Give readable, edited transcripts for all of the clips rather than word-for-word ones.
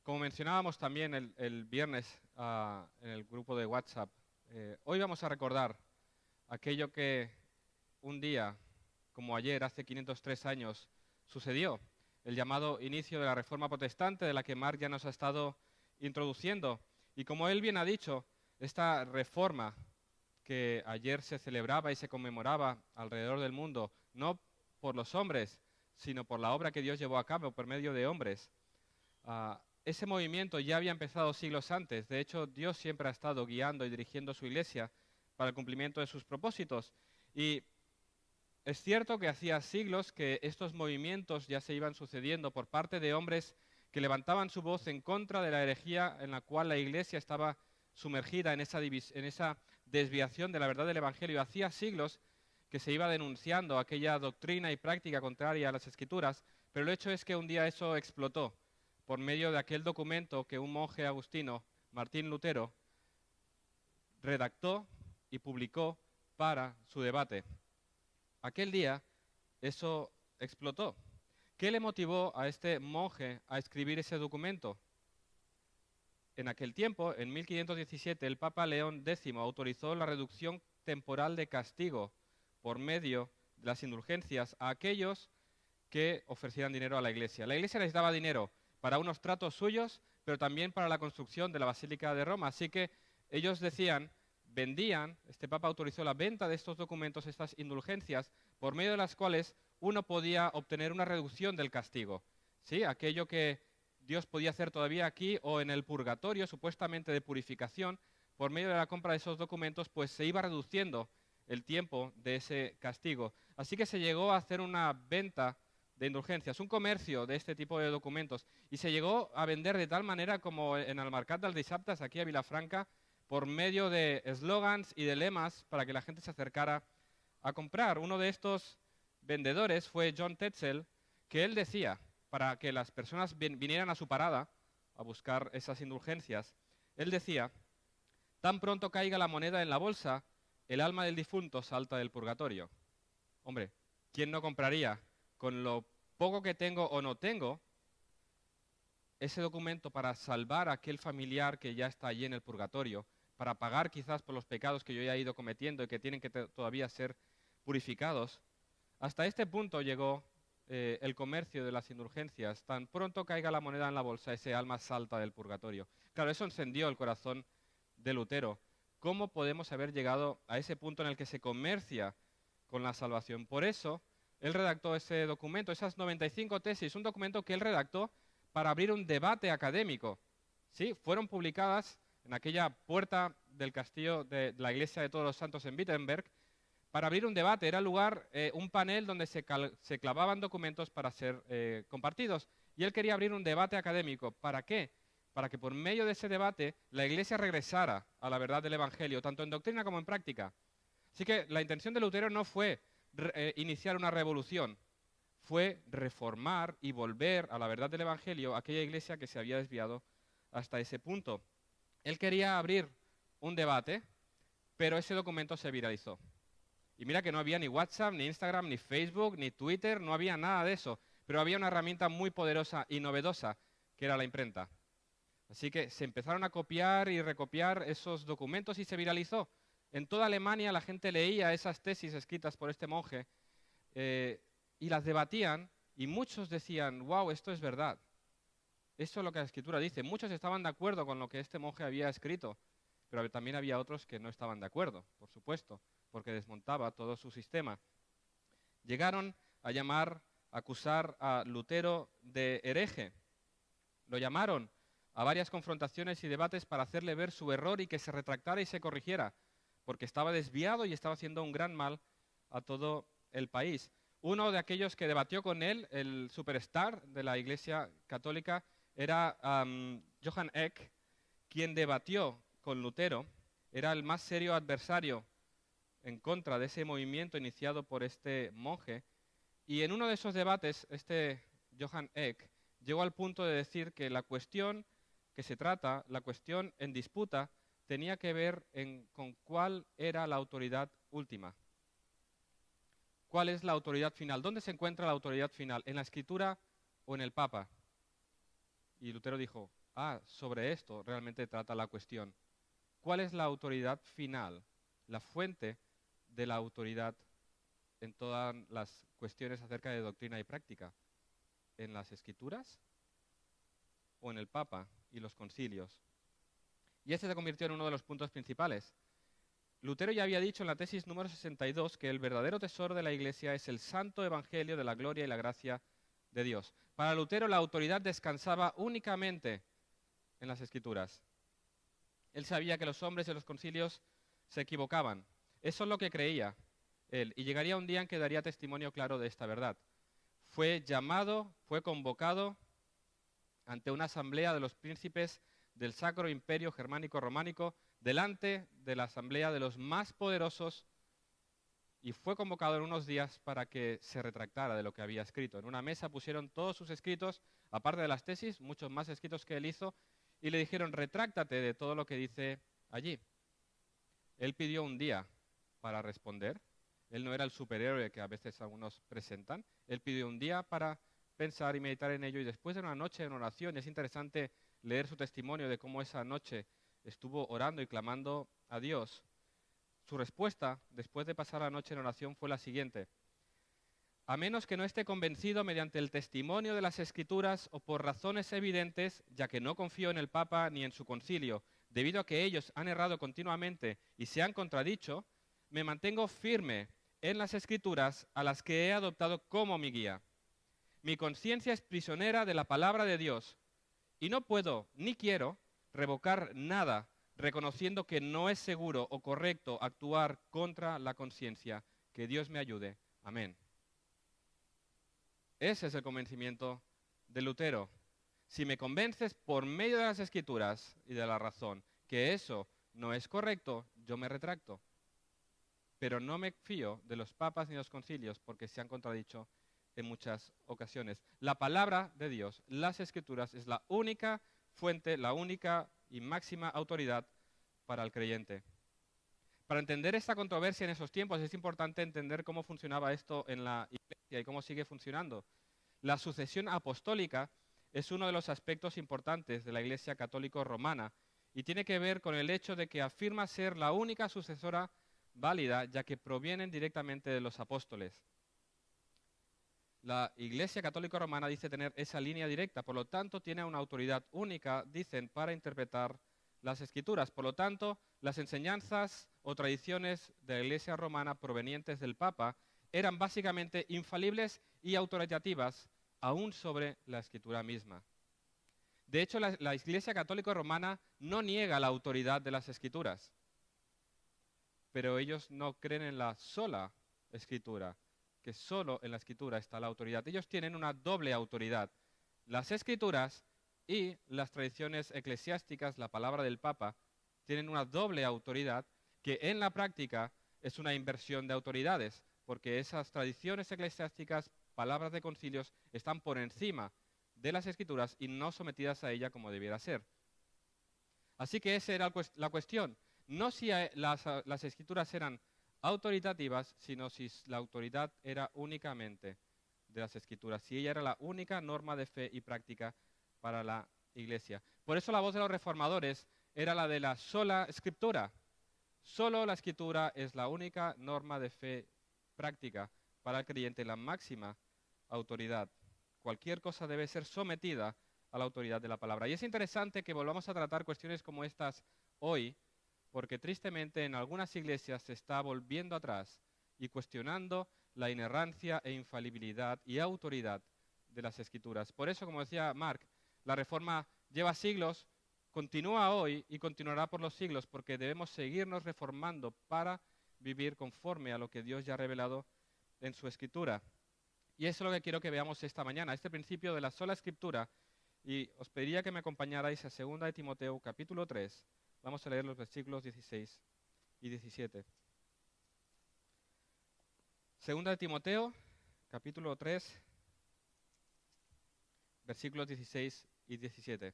Como mencionábamos también el viernes en el grupo de WhatsApp, hoy vamos a recordar aquello que un día, como ayer, hace 503 años, sucedió, el llamado inicio de la Reforma Protestante, de la que Mark ya nos ha estado introduciendo. Y como él bien ha dicho, esta reforma que ayer se celebraba y se conmemoraba alrededor del mundo, no por los hombres, sino por la obra que Dios llevó a cabo por medio de hombres. Ese movimiento ya había empezado siglos antes. De hecho, Dios siempre ha estado guiando y dirigiendo su iglesia para el cumplimiento de sus propósitos. Y es cierto que hacía siglos que estos movimientos ya se iban sucediendo por parte de hombres que levantaban su voz en contra de la herejía en la cual la iglesia estaba sumergida en esa desviación de la verdad del Evangelio. Hacía siglos que se iba denunciando aquella doctrina y práctica contraria a las Escrituras, pero el hecho es que un día eso explotó por medio de aquel documento que un monje agustino, Martín Lutero, redactó y publicó para su debate. Aquel día eso explotó. ¿Qué le motivó a este monje a escribir ese documento? En aquel tiempo, en 1517, el Papa León X autorizó la reducción temporal de castigo por medio de las indulgencias a aquellos que ofrecieran dinero a la iglesia. La iglesia necesitaba dinero para unos tratos suyos, pero también para la construcción de la Basílica de Roma. Así que ellos vendían, este Papa autorizó la venta de estos documentos, estas indulgencias, por medio de las cuales uno podía obtener una reducción del castigo. ¿Sí? Aquello que Dios podía hacer todavía aquí o en el purgatorio, supuestamente de purificación, por medio de la compra de esos documentos, pues se iba reduciendo el tiempo de ese castigo. Así que se llegó a hacer una venta de indulgencias, un comercio de este tipo de documentos, y se llegó a vender de tal manera como en el Mercat dels Dissabtes, aquí a Vilafranca, por medio de eslogans y de lemas para que la gente se acercara a comprar. Uno de estos vendedores fue John Tetzel, que él decía, para que las personas vinieran a su parada a buscar esas indulgencias, él decía: tan pronto caiga la moneda en la bolsa, el alma del difunto salta del purgatorio. Hombre, ¿quién no compraría con lo poco que tengo o no tengo ese documento para salvar a aquel familiar que ya está allí en el purgatorio, para pagar quizás por los pecados que yo ya he ido cometiendo y que tienen que todavía ser purificados? Hasta este punto llegó el comercio de las indulgencias. Tan pronto caiga la moneda en la bolsa, ese alma salta del purgatorio. Claro, eso encendió el corazón de Lutero. ¿Cómo podemos haber llegado a ese punto en el que se comercia con la salvación? Por eso, él redactó ese documento, esas 95 tesis, un documento que él redactó para abrir un debate académico. ¿Sí? Fueron publicadas en aquella puerta del castillo de la Iglesia de Todos los Santos en Wittenberg, para abrir un debate. Era lugar, un panel donde se clavaban documentos para ser compartidos. Y él quería abrir un debate académico. ¿Para qué? Para que por medio de ese debate la Iglesia regresara a la verdad del Evangelio, tanto en doctrina como en práctica. Así que la intención de Lutero no fue iniciar una revolución, fue reformar y volver a la verdad del Evangelio a aquella iglesia que se había desviado hasta ese punto. Él quería abrir un debate, pero ese documento se viralizó. Y mira que no había ni WhatsApp, ni Instagram, ni Facebook, ni Twitter, no había nada de eso, pero había una herramienta muy poderosa y novedosa, que era la imprenta. Así que se empezaron a copiar y recopiar esos documentos y se viralizó. En toda Alemania la gente leía esas tesis escritas por este monje y las debatían, y muchos decían: wow, esto es verdad. Esto es lo que la Escritura dice. Muchos estaban de acuerdo con lo que este monje había escrito, pero también había otros que no estaban de acuerdo, por supuesto, porque desmontaba todo su sistema. Llegaron a acusar a Lutero de hereje. Lo llamaron a varias confrontaciones y debates para hacerle ver su error y que se retractara y se corrigiera, porque estaba desviado y estaba haciendo un gran mal a todo el país. Uno de aquellos que debatió con él, el superstar de la Iglesia Católica, era Johann Eck, quien debatió con Lutero. Era el más serio adversario en contra de ese movimiento iniciado por este monje. Y en uno de esos debates, este Johann Eck llegó al punto de decir que la cuestión que se trata, la cuestión en disputa, tenía que ver con cuál era la autoridad última. ¿Cuál es la autoridad final? ¿Dónde se encuentra la autoridad final? ¿En la Escritura o en el Papa? Y Lutero dijo: sobre esto realmente trata la cuestión. ¿Cuál es la autoridad final, la fuente de la autoridad en todas las cuestiones acerca de doctrina y práctica? ¿En las Escrituras o en el Papa y los concilios? Y este se convirtió en uno de los puntos principales. Lutero ya había dicho en la tesis número 62 que el verdadero tesoro de la Iglesia es el santo evangelio de la gloria y la gracia de Dios. Para Lutero la autoridad descansaba únicamente en las Escrituras. Él sabía que los hombres de los concilios se equivocaban. Eso es lo que creía él. Y llegaría un día en que daría testimonio claro de esta verdad. Fue llamado, fue convocado ante una asamblea de los príncipes del Sacro Imperio Germánico Románico, delante de la asamblea de los más poderosos, y fue convocado en unos días para que se retractara de lo que había escrito. En una mesa pusieron todos sus escritos, aparte de las tesis, muchos más escritos que él hizo, y le dijeron, retráctate de todo lo que dice allí. Él pidió un día para responder. Él no era el superhéroe que a veces algunos presentan. Él pidió un día para pensar y meditar en ello, y después de una noche en oración, y es interesante leer su testimonio de cómo esa noche estuvo orando y clamando a Dios, su respuesta, después de pasar la noche en oración, fue la siguiente: a menos que no esté convencido mediante el testimonio de las Escrituras o por razones evidentes, ya que no confío en el Papa ni en su concilio, debido a que ellos han errado continuamente y se han contradicho, me mantengo firme en las Escrituras a las que he adoptado como mi guía. Mi conciencia es prisionera de la palabra de Dios y no puedo ni quiero revocar nada reconociendo que no es seguro o correcto actuar contra la conciencia. Que Dios me ayude. Amén. Ese es el convencimiento de Lutero. Si me convences por medio de las Escrituras y de la razón que eso no es correcto, yo me retracto. Pero no me fío de los papas ni de los concilios porque se han contradicho en muchas ocasiones. La palabra de Dios, las Escrituras, es la única fuente, la única y máxima autoridad para el creyente. Para entender esta controversia en esos tiempos es importante entender cómo funcionaba esto en la Iglesia y cómo sigue funcionando. La sucesión apostólica es uno de los aspectos importantes de la Iglesia católica romana y tiene que ver con el hecho de que afirma ser la única sucesora válida, ya que provienen directamente de los apóstoles. La Iglesia católica romana dice tener esa línea directa, por lo tanto tiene una autoridad única, dicen, para interpretar las Escrituras. Por lo tanto, las enseñanzas o tradiciones de la Iglesia romana provenientes del Papa eran básicamente infalibles y autoritativas, aún sobre la Escritura misma. De hecho, la Iglesia católica romana no niega la autoridad de las Escrituras, pero ellos no creen en la sola Escritura, que solo en la Escritura está la autoridad. Ellos tienen una doble autoridad. Las Escrituras y las tradiciones eclesiásticas, la palabra del Papa, tienen una doble autoridad que en la práctica es una inversión de autoridades, porque esas tradiciones eclesiásticas, palabras de concilios, están por encima de las Escrituras y no sometidas a ella como debiera ser. Así que esa era la cuestión. No si las Escrituras eran autoritativas, sino si la autoridad era únicamente de las Escrituras, si ella era la única norma de fe y práctica para la Iglesia. Por eso la voz de los reformadores era la de la sola Escritura. Solo la Escritura es la única norma de fe práctica para el creyente, la máxima autoridad. Cualquier cosa debe ser sometida a la autoridad de la palabra. Y es interesante que volvamos a tratar cuestiones como estas hoy, porque tristemente en algunas iglesias se está volviendo atrás y cuestionando la inerrancia e infalibilidad y autoridad de las Escrituras. Por eso, como decía Mark, la Reforma lleva siglos, continúa hoy y continuará por los siglos, porque debemos seguirnos reformando para vivir conforme a lo que Dios ya ha revelado en su Escritura. Y eso es lo que quiero que veamos esta mañana, este principio de la sola Escritura. Y os pediría que me acompañarais a 2 de Timoteo, capítulo 3. Vamos a leer los versículos 16 y 17. 2 de Timoteo, capítulo 3, versículos 16 y 17.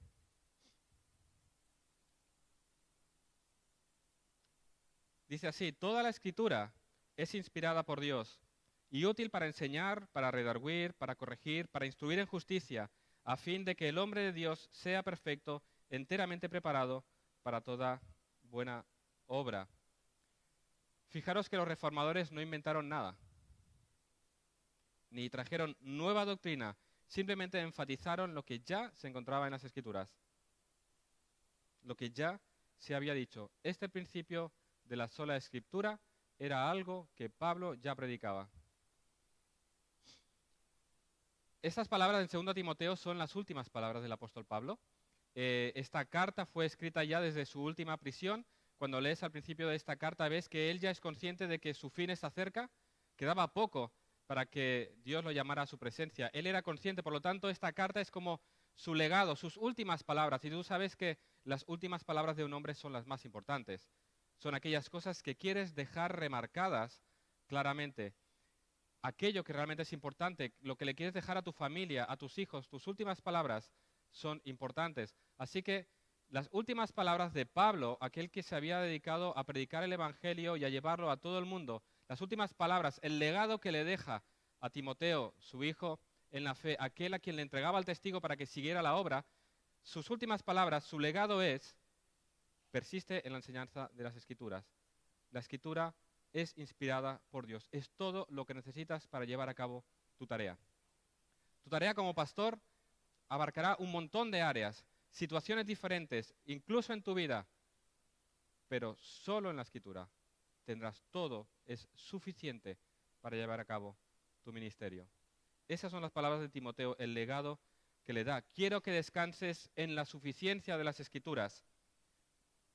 Dice así: toda la Escritura es inspirada por Dios y útil para enseñar, para redarguir, para corregir, para instruir en justicia, a fin de que el hombre de Dios sea perfecto, enteramente preparado para toda buena obra. Fijaros que los reformadores no inventaron nada, ni trajeron nueva doctrina, simplemente enfatizaron lo que ya se encontraba en las Escrituras, lo que ya se había dicho. Este principio de la sola Escritura era algo que Pablo ya predicaba. Estas palabras en 2 Timoteo son las últimas palabras del apóstol Pablo. Esta carta fue escrita ya desde su última prisión. Cuando lees al principio de esta carta ves que él ya es consciente de que su fin está cerca, quedaba poco para que Dios lo llamara a su presencia. Él era consciente, por lo tanto, esta carta es como su legado, sus últimas palabras. Y tú sabes que las últimas palabras de un hombre son las más importantes. Son aquellas cosas que quieres dejar remarcadas claramente. Aquello que realmente es importante, lo que le quieres dejar a tu familia, a tus hijos, tus últimas palabras son importantes. Así que las últimas palabras de Pablo, aquel que se había dedicado a predicar el Evangelio y a llevarlo a todo el mundo, las últimas palabras, el legado que le deja a Timoteo, su hijo en la fe, aquel a quien le entregaba el testigo para que siguiera la obra, sus últimas palabras, su legado es, persiste en la enseñanza de las Escrituras. La Escritura es inspirada por Dios. Es todo lo que necesitas para llevar a cabo tu tarea. Tu tarea como pastor abarcará un montón de áreas, situaciones diferentes, incluso en tu vida, pero solo en la Escritura tendrás todo, es suficiente para llevar a cabo tu ministerio. Esas son las palabras de Timoteo, el legado que le da. Quiero que descanses en la suficiencia de las Escrituras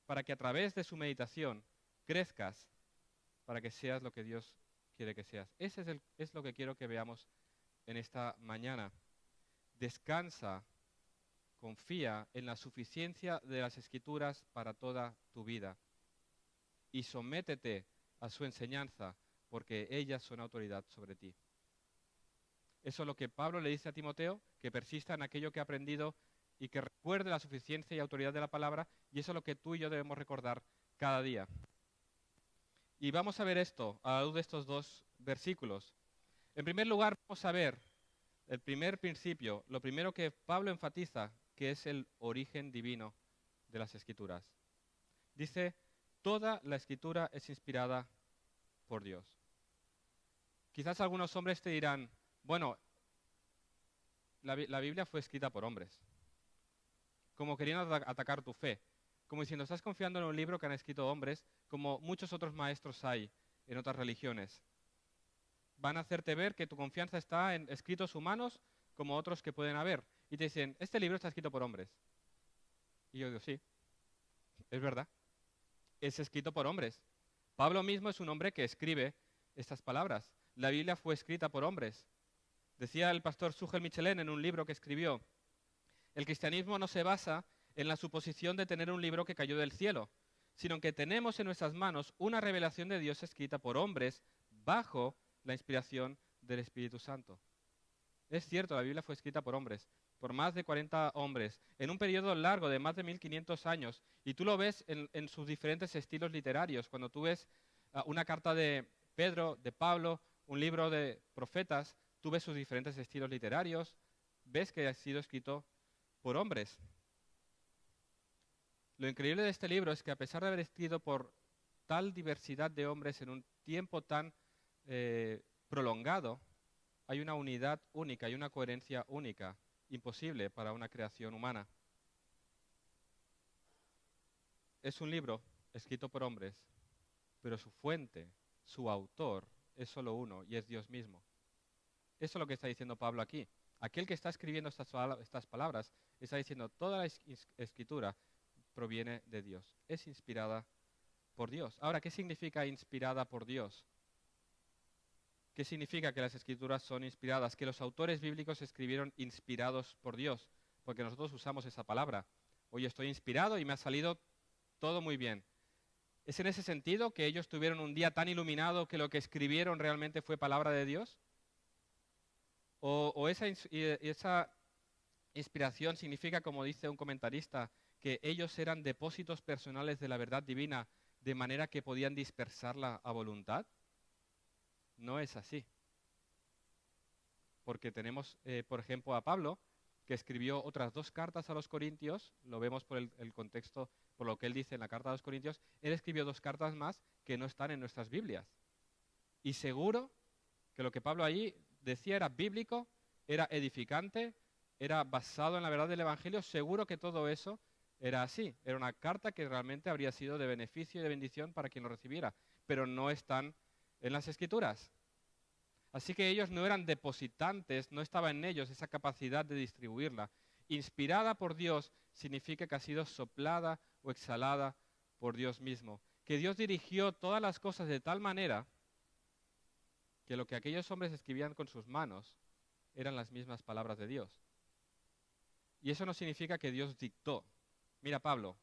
para que a través de su meditación crezcas para que seas lo que Dios quiere que seas. Ese es lo que quiero que veamos en esta mañana. Descansa, confía en la suficiencia de las Escrituras para toda tu vida y sométete a su enseñanza porque ellas son autoridad sobre ti. Eso es lo que Pablo le dice a Timoteo, que persista en aquello que ha aprendido y que recuerde la suficiencia y autoridad de la palabra, y eso es lo que tú y yo debemos recordar cada día. Y vamos a ver esto a la luz de estos dos versículos. En primer lugar, vamos a ver el primer principio, lo primero que Pablo enfatiza, que es el origen divino de las Escrituras. Dice, toda la Escritura es inspirada por Dios. Quizás algunos hombres te dirán, bueno, la Biblia fue escrita por hombres, como queriendo atacar tu fe. Como diciendo, estás confiando en un libro que han escrito hombres, como muchos otros maestros hay en otras religiones. Van a hacerte ver que tu confianza está en escritos humanos como otros que pueden haber. Y te dicen, este libro está escrito por hombres. Y yo digo, sí, es verdad. Es escrito por hombres. Pablo mismo es un hombre que escribe estas palabras. La Biblia fue escrita por hombres. Decía el pastor Sugel Michelin en un libro que escribió, el cristianismo no se basa en la suposición de tener un libro que cayó del cielo, sino que tenemos en nuestras manos una revelación de Dios escrita por hombres bajo la inspiración del Espíritu Santo. Es cierto, la Biblia fue escrita por hombres, por más de 40 hombres, en un periodo largo de más de 1500 años, y tú lo ves en sus diferentes estilos literarios. Cuando tú ves una carta de Pedro, de Pablo, un libro de profetas, tú ves sus diferentes estilos literarios, ves que ha sido escrito por hombres. Lo increíble de este libro es que a pesar de haber escrito por tal diversidad de hombres en un tiempo tan prolongado, hay una unidad única, hay una coherencia única, imposible para una creación humana. Es un libro escrito por hombres, pero su fuente, su autor, es solo uno y es Dios mismo. Eso es lo que está diciendo Pablo aquí. Aquel que está escribiendo estas palabras está diciendo toda la escritura proviene de Dios, es inspirada por Dios. Ahora, ¿qué significa inspirada por Dios? ¿Qué significa que las Escrituras son inspiradas? Que los autores bíblicos escribieron inspirados por Dios, porque nosotros usamos esa palabra. Hoy estoy inspirado y me ha salido todo muy bien. ¿Es en ese sentido que ellos tuvieron un día tan iluminado que lo que escribieron realmente fue palabra de Dios? ¿O esa inspiración significa, como dice un comentarista, que ellos eran depósitos personales de la verdad divina de manera que podían dispersarla a voluntad? No es así. Porque tenemos, por ejemplo, a Pablo, que escribió otras 2 cartas a los Corintios, lo vemos por el contexto, por lo que él dice en la carta a los Corintios, él escribió 2 cartas más que no están en nuestras Biblias. Y seguro que lo que Pablo allí decía era bíblico, era edificante, era basado en la verdad del Evangelio, seguro que todo eso era así. Era una carta que realmente habría sido de beneficio y de bendición para quien lo recibiera, pero no están en las Escrituras. Así que ellos no eran depositantes, no estaba en ellos esa capacidad de distribuirla. Inspirada por Dios significa que ha sido soplada o exhalada por Dios mismo. Que Dios dirigió todas las cosas de tal manera que lo que aquellos hombres escribían con sus manos eran las mismas palabras de Dios. Y eso no significa que Dios dictó. Mira, Pablo,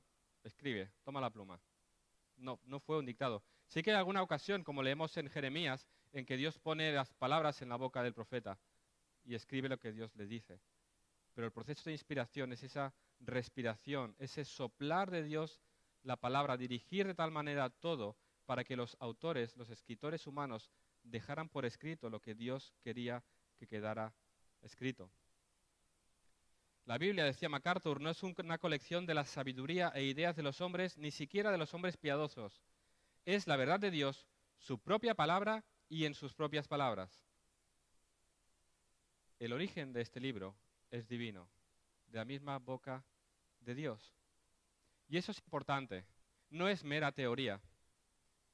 escribe, toma la pluma. No, no fue un dictado. Sí que hay alguna ocasión, como leemos en Jeremías, en que Dios pone las palabras en la boca del profeta y escribe lo que Dios le dice. Pero el proceso de inspiración es esa respiración, ese soplar de Dios la palabra, dirigir de tal manera todo para que los autores, los escritores humanos, dejaran por escrito lo que Dios quería que quedara escrito. La Biblia, decía MacArthur, no es una colección de la sabiduría e ideas de los hombres, ni siquiera de los hombres piadosos. Es la verdad de Dios, su propia palabra y en sus propias palabras. El origen de este libro es divino, de la misma boca de Dios. Y eso es importante, no es mera teoría.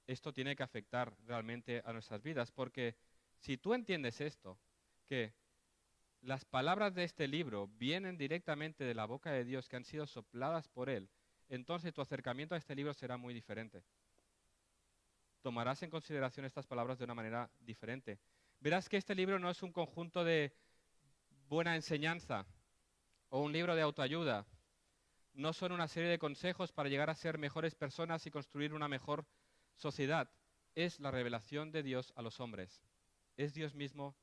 Esto tiene que afectar realmente a nuestras vidas, porque si tú entiendes esto, que las palabras de este libro vienen directamente de la boca de Dios, que han sido sopladas por Él, entonces tu acercamiento a este libro será muy diferente. Tomarás en consideración estas palabras de una manera diferente. Verás que este libro no es un conjunto de buena enseñanza o un libro de autoayuda. No son una serie de consejos para llegar a ser mejores personas y construir una mejor sociedad. Es la revelación de Dios a los hombres. Es Dios mismo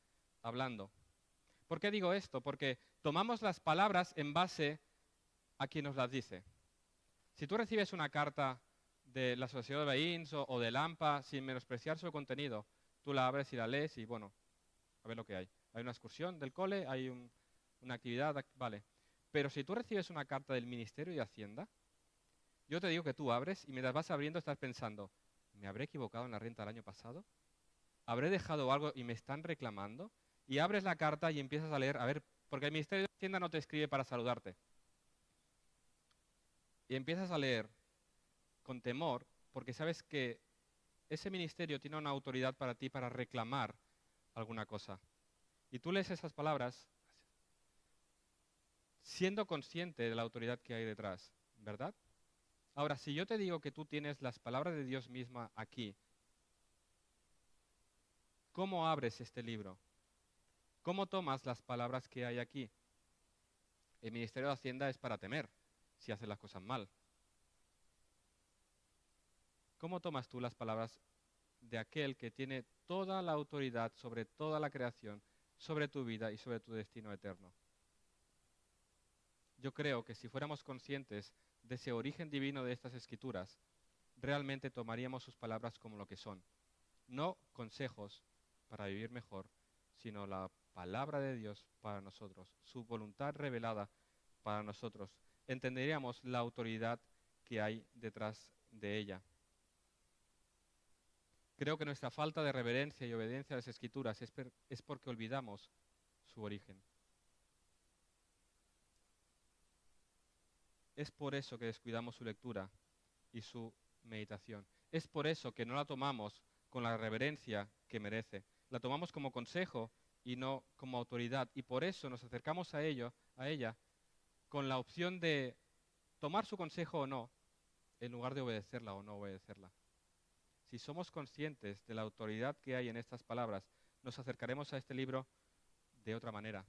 hablando. ¿Por qué digo esto? Porque tomamos las palabras en base a quien nos las dice. Si tú recibes una carta de la Asociación de Veïns o del AMPA sin menospreciar su contenido, tú la abres y la lees y bueno, a ver lo que hay. Hay una excursión del cole, hay una actividad, vale. Pero si tú recibes una carta del Ministerio de Hacienda, yo te digo que tú abres y mientras vas abriendo estás pensando, ¿me habré equivocado en la renta del año pasado? ¿Habré dejado algo y me están reclamando? Y abres la carta y empiezas a leer, a ver, porque el Ministerio de Hacienda no te escribe para saludarte. Y empiezas a leer con temor, porque sabes que ese ministerio tiene una autoridad para ti para reclamar alguna cosa. Y tú lees esas palabras siendo consciente de la autoridad que hay detrás, ¿verdad? Ahora, si yo te digo que tú tienes las palabras de Dios misma aquí, ¿cómo abres este libro? ¿Cómo tomas las palabras que hay aquí? El Ministerio de Hacienda es para temer si haces las cosas mal. ¿Cómo tomas tú las palabras de aquel que tiene toda la autoridad sobre toda la creación, sobre tu vida y sobre tu destino eterno? Yo creo que si fuéramos conscientes de ese origen divino de estas escrituras, realmente tomaríamos sus palabras como lo que son. No consejos para vivir mejor, sino la palabra de Dios para nosotros, su voluntad revelada para nosotros. Entenderíamos la autoridad que hay detrás de ella. Creo que nuestra falta de reverencia y obediencia a las Escrituras es porque olvidamos su origen. Es por eso que descuidamos su lectura y su meditación. Es por eso que no la tomamos con la reverencia que merece. La tomamos como consejo y no como autoridad. Y por eso nos acercamos a ella con la opción de tomar su consejo o no, en lugar de obedecerla o no obedecerla. Si somos conscientes de la autoridad que hay en estas palabras, nos acercaremos a este libro de otra manera.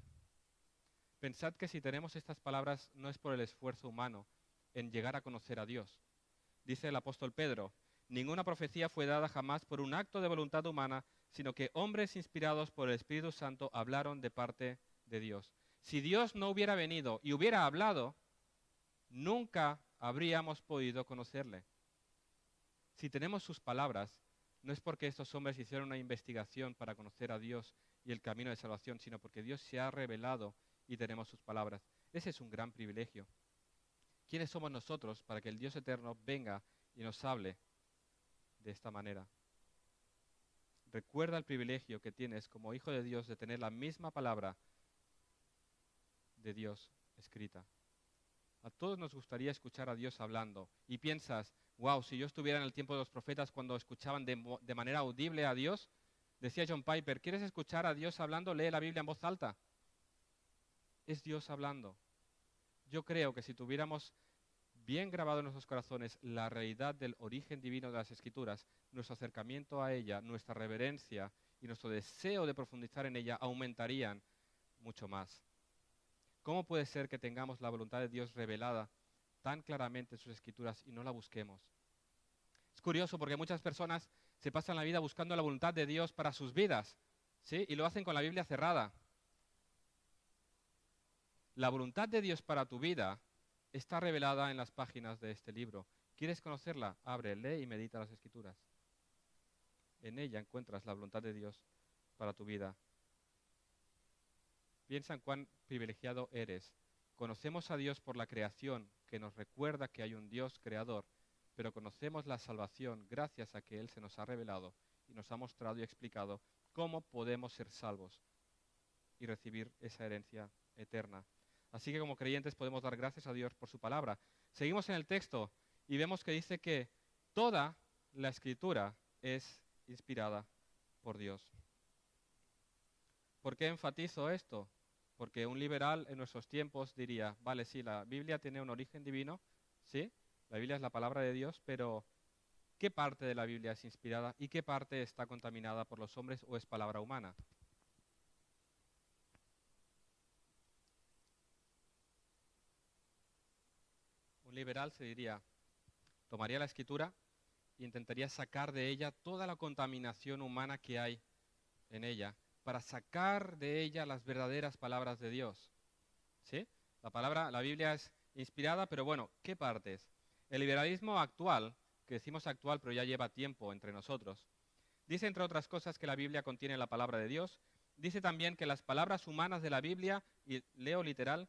Pensad que si tenemos estas palabras no es por el esfuerzo humano en llegar a conocer a Dios. Dice el apóstol Pedro, ninguna profecía fue dada jamás por un acto de voluntad humana, sino que hombres inspirados por el Espíritu Santo hablaron de parte de Dios. Si Dios no hubiera venido y hubiera hablado, nunca habríamos podido conocerle. Si tenemos sus palabras, no es porque estos hombres hicieron una investigación para conocer a Dios y el camino de salvación, sino porque Dios se ha revelado y tenemos sus palabras. Ese es un gran privilegio. ¿Quiénes somos nosotros para que el Dios eterno venga y nos hable de esta manera? Recuerda el privilegio que tienes como hijo de Dios de tener la misma palabra de Dios escrita. A todos nos gustaría escuchar a Dios hablando. Y piensas, wow, si yo estuviera en el tiempo de los profetas cuando escuchaban de manera audible a Dios, decía John Piper, ¿quieres escuchar a Dios hablando? Lee la Biblia en voz alta. Es Dios hablando. Yo creo que si tuviéramos bien grabado en nuestros corazones la realidad del origen divino de las Escrituras, nuestro acercamiento a ella, nuestra reverencia y nuestro deseo de profundizar en ella aumentarían mucho más. ¿Cómo puede ser que tengamos la voluntad de Dios revelada tan claramente en sus Escrituras y no la busquemos? Es curioso porque muchas personas se pasan la vida buscando la voluntad de Dios para sus vidas, ¿sí? Y lo hacen con la Biblia cerrada. La voluntad de Dios para tu vida está revelada en las páginas de este libro. ¿Quieres conocerla? Abre, lee y medita las Escrituras. En ella encuentras la voluntad de Dios para tu vida. Piensa en cuán privilegiado eres. Conocemos a Dios por la creación, que nos recuerda que hay un Dios creador, pero conocemos la salvación gracias a que Él se nos ha revelado y nos ha mostrado y explicado cómo podemos ser salvos y recibir esa herencia eterna. Así que como creyentes podemos dar gracias a Dios por su palabra. Seguimos en el texto y vemos que dice que toda la Escritura es inspirada por Dios. ¿Por qué enfatizo esto? Porque un liberal en nuestros tiempos diría, vale, sí, la Biblia tiene un origen divino, sí, la Biblia es la palabra de Dios, pero ¿qué parte de la Biblia es inspirada y qué parte está contaminada por los hombres o es palabra humana? Un liberal se diría, tomaría la Escritura e intentaría sacar de ella toda la contaminación humana que hay en ella, para sacar de ella las verdaderas palabras de Dios. ¿Sí? La Biblia es inspirada, pero bueno, ¿qué partes? El liberalismo actual, que decimos actual, pero ya lleva tiempo entre nosotros, dice, entre otras cosas, que la Biblia contiene la palabra de Dios. Dice también que las palabras humanas de la Biblia, y leo literal,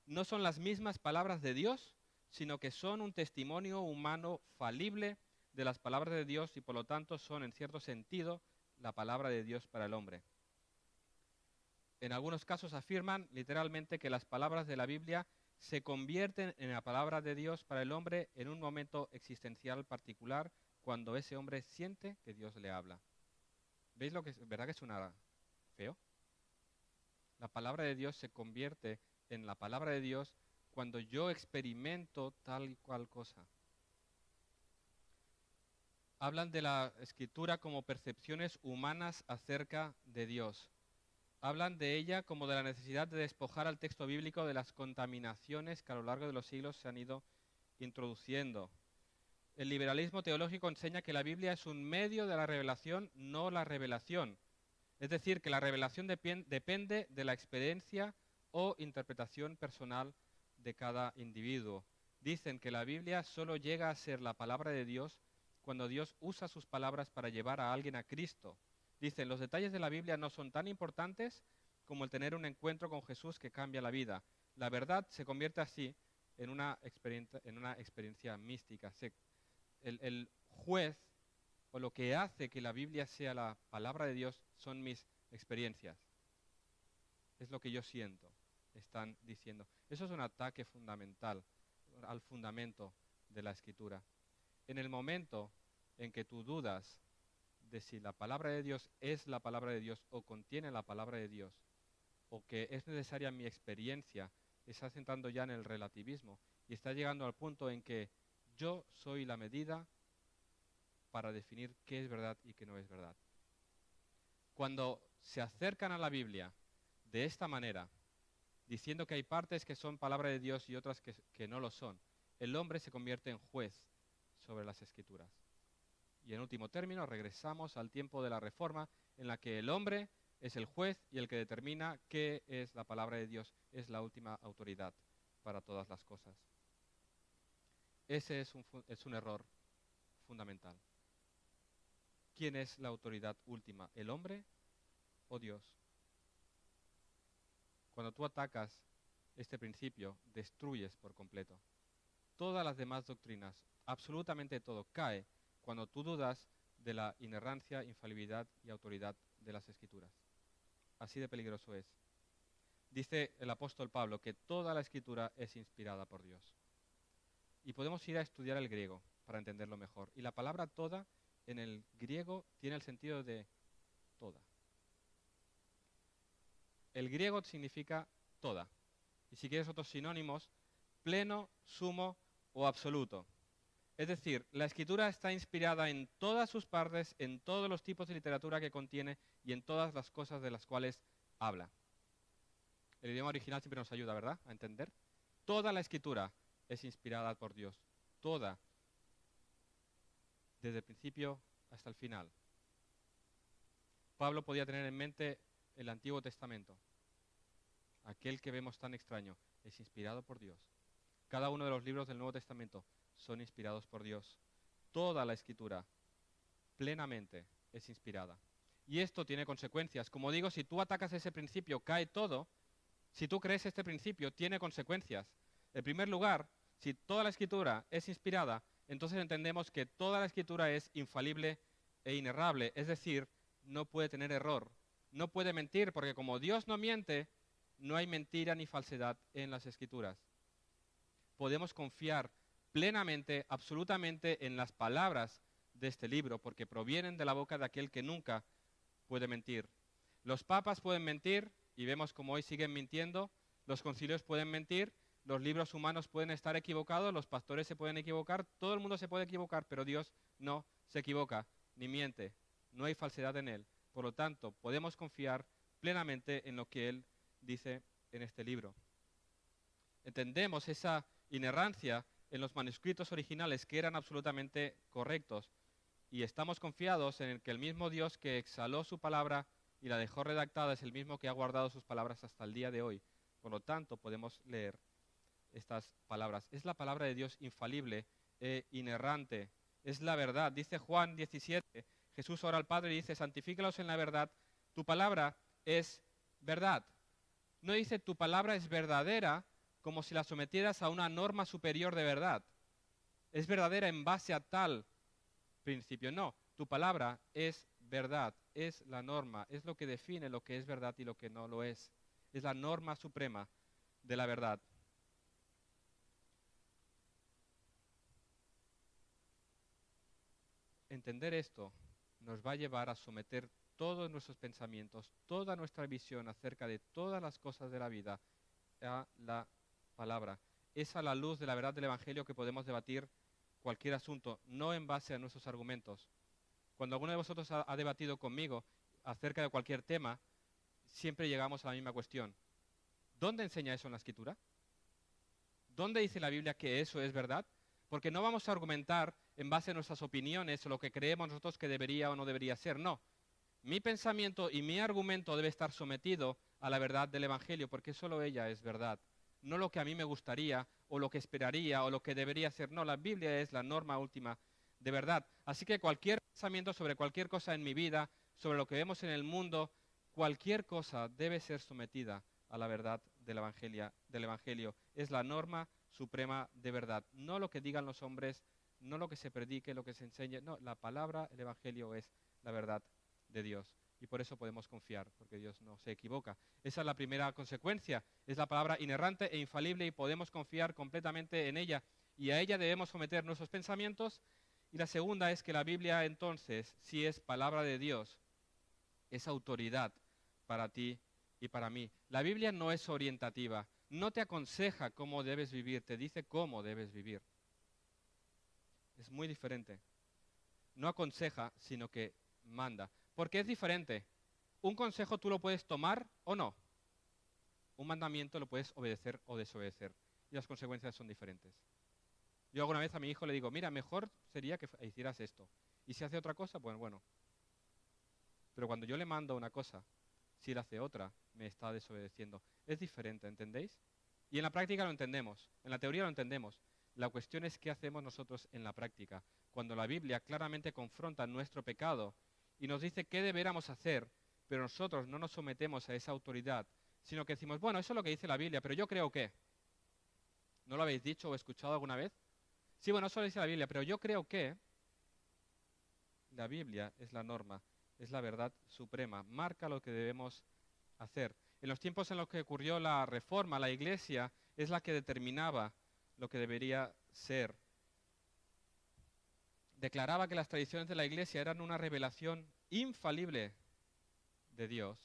no son las mismas palabras de Dios, sino que son un testimonio humano falible de las palabras de Dios y por lo tanto son, en cierto sentido, la palabra de Dios para el hombre. En algunos casos afirman literalmente que las palabras de la Biblia se convierten en la palabra de Dios para el hombre en un momento existencial particular cuando ese hombre siente que Dios le habla. ¿Veis lo que es? ¿Verdad que suena feo? La palabra de Dios se convierte en la palabra de Dios cuando yo experimento tal y cual cosa. Hablan de la Escritura como percepciones humanas acerca de Dios. Hablan de ella como de la necesidad de despojar al texto bíblico de las contaminaciones que a lo largo de los siglos se han ido introduciendo. El liberalismo teológico enseña que la Biblia es un medio de la revelación, no la revelación. Es decir, que la revelación depende de la experiencia o interpretación personal de cada individuo. Dicen que la Biblia solo llega a ser la palabra de Dios cuando Dios usa sus palabras para llevar a alguien a Cristo. Dicen, los detalles de la Biblia no son tan importantes como el tener un encuentro con Jesús que cambia la vida. La verdad se convierte así en una experiencia mística. El juez o lo que hace que la Biblia sea la palabra de Dios son mis experiencias. Es lo que yo siento, están diciendo. Eso es un ataque fundamental al fundamento de la Escritura. En el momento en que tú dudas de si la palabra de Dios es la palabra de Dios o contiene la palabra de Dios, o que es necesaria mi experiencia, estás entrando ya en el relativismo y estás llegando al punto en que yo soy la medida para definir qué es verdad y qué no es verdad. Cuando se acercan a la Biblia de esta manera, diciendo que hay partes que son palabra de Dios y otras que no lo son, el hombre se convierte en juez sobre las Escrituras. Y en último término, regresamos al tiempo de la Reforma, en la que el hombre es el juez y el que determina qué es la palabra de Dios, es la última autoridad para todas las cosas. Ese es un error fundamental. ¿Quién es la autoridad última, el hombre o Dios? Cuando tú atacas este principio, destruyes por completo. Todas las demás doctrinas, absolutamente todo, cae cuando tú dudas de la inerrancia, infalibilidad y autoridad de las Escrituras. Así de peligroso es. Dice el apóstol Pablo que toda la Escritura es inspirada por Dios. Y podemos ir a estudiar el griego para entenderlo mejor. Y la palabra toda en el griego tiene el sentido de toda. El griego significa toda. Y si quieres otros sinónimos, pleno, sumo o absoluto. Es decir, la escritura está inspirada en todas sus partes, en todos los tipos de literatura que contiene y en todas las cosas de las cuales habla. El idioma original siempre nos ayuda, ¿verdad?, a entender. Toda la escritura es inspirada por Dios. Toda. Desde el principio hasta el final. Pablo podía tener en mente el Antiguo Testamento. Aquel que vemos tan extraño es inspirado por Dios. Cada uno de los libros del Nuevo Testamento son inspirados por Dios. Toda la escritura plenamente es inspirada. Y esto tiene consecuencias. Como digo, si tú atacas ese principio, cae todo. Si tú crees este principio, tiene consecuencias. En primer lugar, si toda la escritura es inspirada, entonces entendemos que toda la escritura es infalible e inerrable. Es decir, no puede tener error. No puede mentir, porque como Dios no miente, no hay mentira ni falsedad en las escrituras. Podemos confiar plenamente, absolutamente en las palabras de este libro, porque provienen de la boca de aquel que nunca puede mentir. Los papas pueden mentir, y vemos como hoy siguen mintiendo. Los concilios pueden mentir, los libros humanos pueden estar equivocados, los pastores se pueden equivocar, todo el mundo se puede equivocar, pero Dios no se equivoca, ni miente. No hay falsedad en Él. Por lo tanto, podemos confiar plenamente en lo que Él dice en este libro. Entendemos esa inerrancia en los manuscritos originales que eran absolutamente correctos y estamos confiados en que el mismo Dios que exhaló su palabra y la dejó redactada es el mismo que ha guardado sus palabras hasta el día de hoy. Por lo tanto, podemos leer estas palabras. Es la palabra de Dios infalible e inerrante. Es la verdad. Dice Juan 17, Jesús ora al Padre y dice, santifícalos en la verdad. Tu palabra es verdad. No dice tu palabra es verdadera como si la sometieras a una norma superior de verdad. Es verdadera en base a tal principio. No, tu palabra es verdad, es la norma, es lo que define lo que es verdad y lo que no lo es. Es la norma suprema de la verdad. Entender esto nos va a llevar a someter todos nuestros pensamientos, toda nuestra visión acerca de todas las cosas de la vida a la palabra. Es a la luz de la verdad del Evangelio que podemos debatir cualquier asunto, no en base a nuestros argumentos. Cuando alguno de vosotros ha debatido conmigo acerca de cualquier tema, siempre llegamos a la misma cuestión. ¿Dónde enseña eso en la Escritura? ¿Dónde dice la Biblia que eso es verdad? Porque no vamos a argumentar en base a nuestras opiniones o lo que creemos nosotros que debería o no debería ser. No. Mi pensamiento y mi argumento debe estar sometido a la verdad del Evangelio, porque solo ella es verdad. No lo que a mí me gustaría, o lo que esperaría, o lo que debería ser. No, la Biblia es la norma última de verdad. Así que cualquier pensamiento sobre cualquier cosa en mi vida, sobre lo que vemos en el mundo, cualquier cosa debe ser sometida a la verdad del Evangelio. Es la norma suprema de verdad. No lo que digan los hombres, no lo que se predique, lo que se enseñe. No, la palabra, el Evangelio es la verdad de Dios. Y por eso podemos confiar, porque Dios no se equivoca. Esa es la primera consecuencia. Es la palabra inerrante e infalible y podemos confiar completamente en ella. Y a ella debemos someter nuestros pensamientos. Y la segunda es que la Biblia entonces, si es palabra de Dios, es autoridad para ti y para mí. La Biblia no es orientativa. No te aconseja cómo debes vivir, te dice cómo debes vivir. Es muy diferente. No aconseja, sino que manda. Porque es diferente. Un consejo tú lo puedes tomar o no. Un mandamiento lo puedes obedecer o desobedecer. Y las consecuencias son diferentes. Yo alguna vez a mi hijo le digo, mira, mejor sería que hicieras esto. Y si hace otra cosa, pues bueno. Pero cuando yo le mando una cosa, si él hace otra, me está desobedeciendo. Es diferente, ¿entendéis? Y en la práctica lo entendemos. En la teoría lo entendemos. La cuestión es qué hacemos nosotros en la práctica. Cuando la Biblia claramente confronta nuestro pecado y nos dice qué deberíamos hacer, pero nosotros no nos sometemos a esa autoridad, sino que decimos, bueno, eso es lo que dice la Biblia, pero yo creo que. ¿No lo habéis dicho o escuchado alguna vez? Sí, bueno, eso lo dice la Biblia, pero yo creo que la Biblia es la norma, es la verdad suprema, marca lo que debemos hacer. En los tiempos en los que ocurrió la Reforma, la Iglesia es la que determinaba lo que debería ser. Declaraba que las tradiciones de la Iglesia eran una revelación infalible de Dios.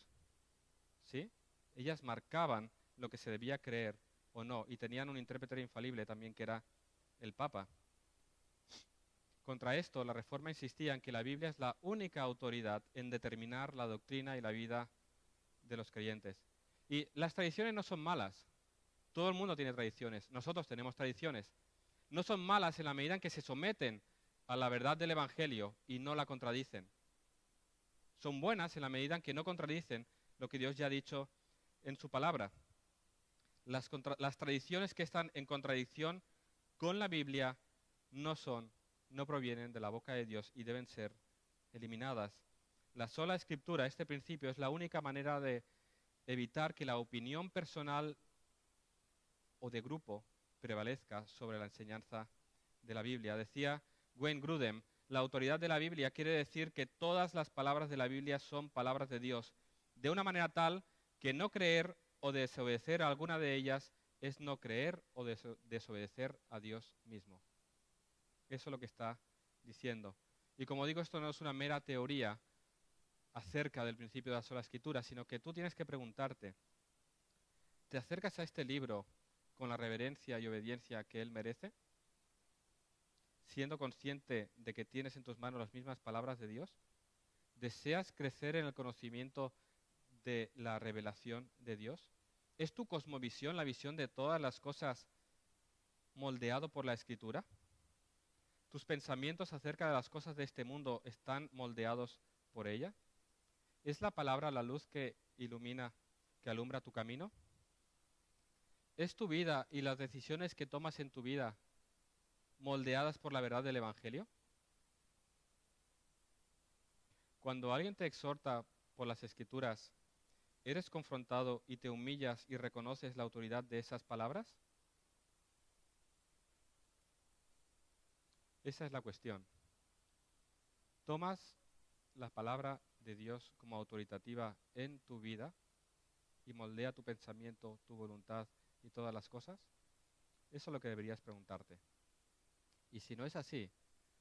¿Sí? Ellas marcaban lo que se debía creer o no, y tenían un intérprete infalible también, que era el Papa. Contra esto, la Reforma insistía en que la Biblia es la única autoridad en determinar la doctrina y la vida de los creyentes. Y las tradiciones no son malas. Todo el mundo tiene tradiciones. Nosotros tenemos tradiciones. No son malas en la medida en que se someten a la verdad del Evangelio y no la contradicen. Son buenas en la medida en que no contradicen lo que Dios ya ha dicho en su palabra. Las tradiciones que están en contradicción con la Biblia no provienen de la boca de Dios y deben ser eliminadas. La sola escritura, este principio, es la única manera de evitar que la opinión personal o de grupo prevalezca sobre la enseñanza de la Biblia. Decía Wayne Grudem, la autoridad de la Biblia quiere decir que todas las palabras de la Biblia son palabras de Dios, de una manera tal que no creer o desobedecer a alguna de ellas es no creer o desobedecer a Dios mismo. Eso es lo que está diciendo. Y como digo, esto no es una mera teoría acerca del principio de la sola escritura, sino que tú tienes que preguntarte, ¿te acercas a este libro con la reverencia y obediencia que él merece? Siendo consciente de que tienes en tus manos las mismas palabras de Dios. ¿Deseas crecer en el conocimiento de la revelación de Dios? ¿Es tu cosmovisión la visión de todas las cosas moldeado por la Escritura? ¿Tus pensamientos acerca de las cosas de este mundo están moldeados por ella? ¿Es la palabra la luz que ilumina, que alumbra tu camino? ¿Es tu vida y las decisiones que tomas en tu vida moldeadas por la verdad del Evangelio? Cuando alguien te exhorta por las Escrituras, ¿eres confrontado y te humillas y reconoces la autoridad de esas palabras? Esa es la cuestión. ¿Tomas la palabra de Dios como autoritativa en tu vida y moldea tu pensamiento, tu voluntad y todas las cosas? Eso es lo que deberías preguntarte. Y si no es así,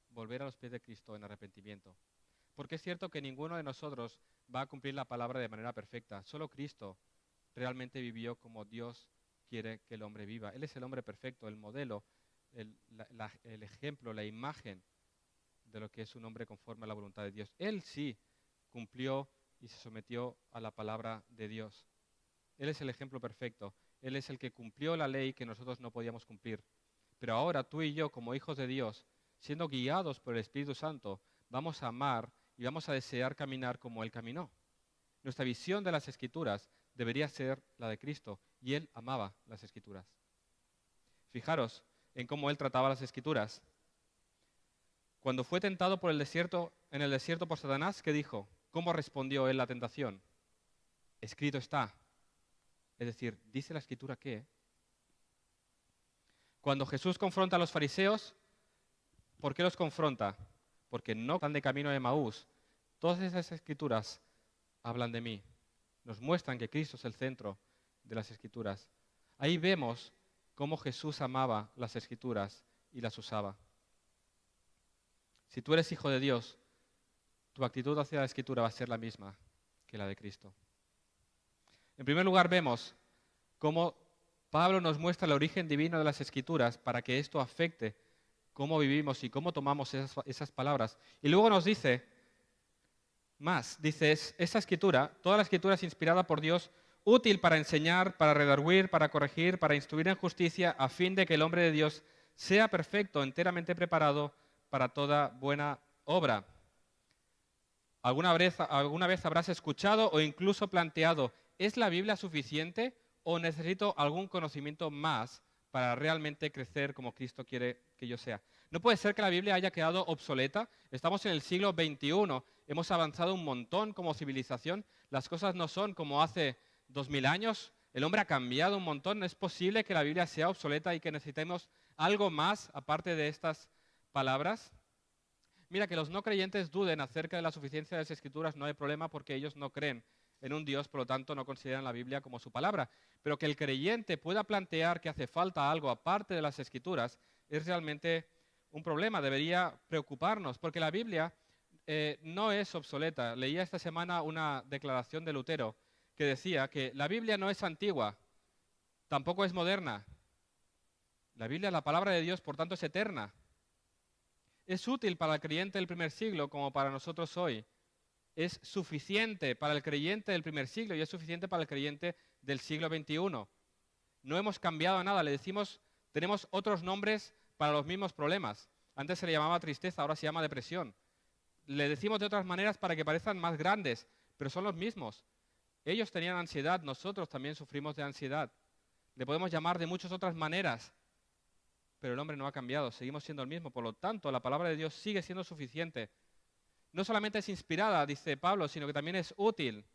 volver a los pies de Cristo en arrepentimiento. Porque es cierto que ninguno de nosotros va a cumplir la palabra de manera perfecta. Solo Cristo realmente vivió como Dios quiere que el hombre viva. Él es el hombre perfecto, el modelo, el ejemplo, la imagen de lo que es un hombre conforme a la voluntad de Dios. Él sí cumplió y se sometió a la palabra de Dios. Él es el ejemplo perfecto. Él es el que cumplió la ley que nosotros no podíamos cumplir. Pero ahora tú y yo, como hijos de Dios, siendo guiados por el Espíritu Santo, vamos a amar y vamos a desear caminar como Él caminó. Nuestra visión de las Escrituras debería ser la de Cristo, y Él amaba las Escrituras. Fijaros en cómo Él trataba las Escrituras. Cuando fue tentado en el desierto por Satanás, ¿qué dijo? ¿Cómo respondió Él la tentación? Escrito está. Es decir, ¿dice la Escritura qué? Cuando Jesús confronta a los fariseos, ¿por qué los confronta? Porque no están de camino de Emaús. Todas esas Escrituras hablan de mí. Nos muestran que Cristo es el centro de las Escrituras. Ahí vemos cómo Jesús amaba las Escrituras y las usaba. Si tú eres hijo de Dios, tu actitud hacia la Escritura va a ser la misma que la de Cristo. En primer lugar, vemos cómo Pablo nos muestra el origen divino de las Escrituras para que esto afecte cómo vivimos y cómo tomamos esas palabras. Y luego nos dice esta Escritura, toda la Escritura es inspirada por Dios, útil para enseñar, para redarguir, para corregir, para instruir en justicia, a fin de que el hombre de Dios sea perfecto, enteramente preparado para toda buena obra. ¿Alguna vez habrás escuchado o incluso planteado, ¿es la Biblia suficiente o necesito algún conocimiento más para realmente crecer como Cristo quiere que yo sea? No puede ser que la Biblia haya quedado obsoleta. Estamos en el siglo XXI, hemos avanzado un montón como civilización. Las cosas no son como hace 2000 años, el hombre ha cambiado un montón. ¿No es posible que la Biblia sea obsoleta y que necesitemos algo más aparte de estas palabras? Mira, que los no creyentes duden acerca de la suficiencia de las Escrituras no hay problema porque ellos no creen en un Dios, por lo tanto no consideran la Biblia como su palabra. Pero que el creyente pueda plantear que hace falta algo aparte de las Escrituras es realmente un problema, debería preocuparnos, porque la Biblia no es obsoleta. Leía esta semana una declaración de Lutero que decía que la Biblia no es antigua, tampoco es moderna. La Biblia, la palabra de Dios, por tanto, es eterna. Es útil para el creyente del primer siglo como para nosotros hoy. Es suficiente para el creyente del primer siglo y es suficiente para el creyente del siglo XXI. No hemos cambiado nada, le decimos, tenemos otros nombres para los mismos problemas. Antes se le llamaba tristeza, ahora se llama depresión. Le decimos de otras maneras para que parezcan más grandes, pero son los mismos. Ellos tenían ansiedad, nosotros también sufrimos de ansiedad. Le podemos llamar de muchas otras maneras, pero el hombre no ha cambiado, seguimos siendo el mismo. Por lo tanto, la palabra de Dios sigue siendo suficiente. No solamente es inspirada, dice Pablo, sino que también es útil,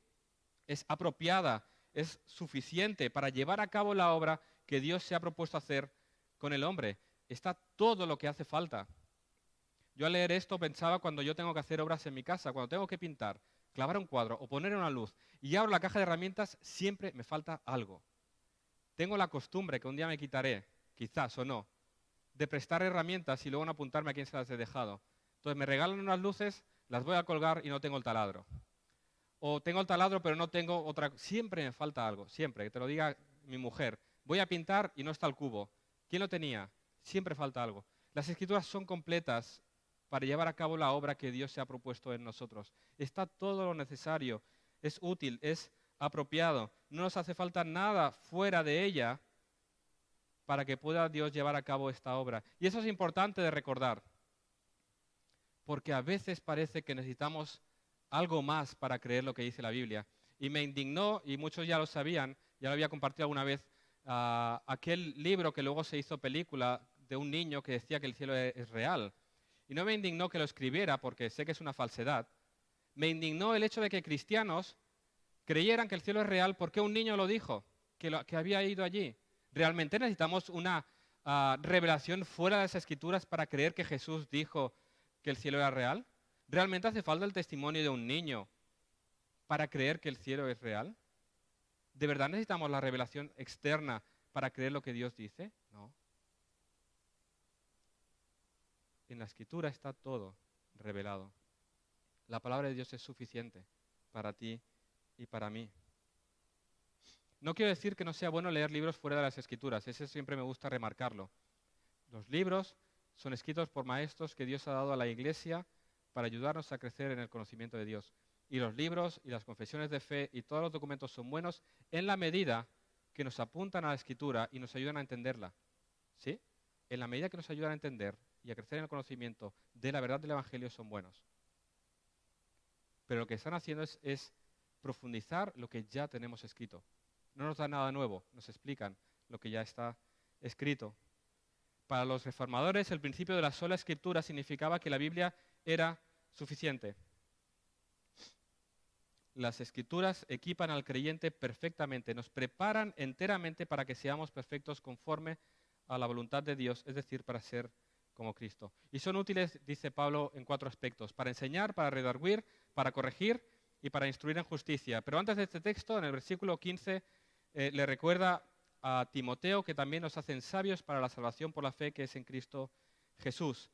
es apropiada, es suficiente para llevar a cabo la obra que Dios se ha propuesto hacer con el hombre. Está todo lo que hace falta. Yo al leer esto pensaba cuando yo tengo que hacer obras en mi casa, cuando tengo que pintar, clavar un cuadro o poner una luz y abro la caja de herramientas, siempre me falta algo. Tengo la costumbre, que un día me quitaré, quizás o no, de prestar herramientas y luego no apuntarme a quién se las he dejado. Entonces me regalan unas luces, las voy a colgar y no tengo el taladro. O tengo el taladro pero no tengo otra. Siempre me falta algo, siempre, que te lo diga mi mujer. Voy a pintar y no está el cubo. ¿Quién lo tenía? Siempre falta algo. Las Escrituras son completas para llevar a cabo la obra que Dios se ha propuesto en nosotros. Está todo lo necesario, es útil, es apropiado. No nos hace falta nada fuera de ella para que pueda Dios llevar a cabo esta obra. Y eso es importante de recordar, porque a veces parece que necesitamos algo más para creer lo que dice la Biblia. Y me indignó, y muchos ya lo sabían, ya lo había compartido alguna vez, aquel libro que luego se hizo película de un niño que decía que el cielo es real. Y no me indignó que lo escribiera, porque sé que es una falsedad. Me indignó el hecho de que cristianos creyeran que el cielo es real porque un niño lo dijo, que había ido allí. ¿Realmente necesitamos una revelación fuera de las Escrituras para creer que Jesús dijo que el cielo era real? ¿Realmente hace falta el testimonio de un niño para creer que el cielo es real? ¿De verdad necesitamos la revelación externa para creer lo que Dios dice? No. En la Escritura está todo revelado. La palabra de Dios es suficiente para ti y para mí. No quiero decir que no sea bueno leer libros fuera de las Escrituras, ese siempre me gusta remarcarlo. Los libros son escritos por maestros que Dios ha dado a la Iglesia para ayudarnos a crecer en el conocimiento de Dios. Y los libros y las confesiones de fe y todos los documentos son buenos en la medida que nos apuntan a la Escritura y nos ayudan a entenderla. ¿Sí? En la medida que nos ayudan a entender y a crecer en el conocimiento de la verdad del Evangelio son buenos. Pero lo que están haciendo es profundizar lo que ya tenemos escrito. No nos dan nada nuevo, nos explican lo que ya está escrito. Para los reformadores, el principio de la sola Escritura significaba que la Biblia era suficiente. Las Escrituras equipan al creyente perfectamente, nos preparan enteramente para que seamos perfectos conforme a la voluntad de Dios, es decir, para ser como Cristo. Y son útiles, dice Pablo, en 4 aspectos: para enseñar, para redarguir, para corregir y para instruir en justicia. Pero antes de este texto, en el versículo 15, le recuerda a Timoteo que también nos hacen sabios para la salvación por la fe que es en Cristo Jesús.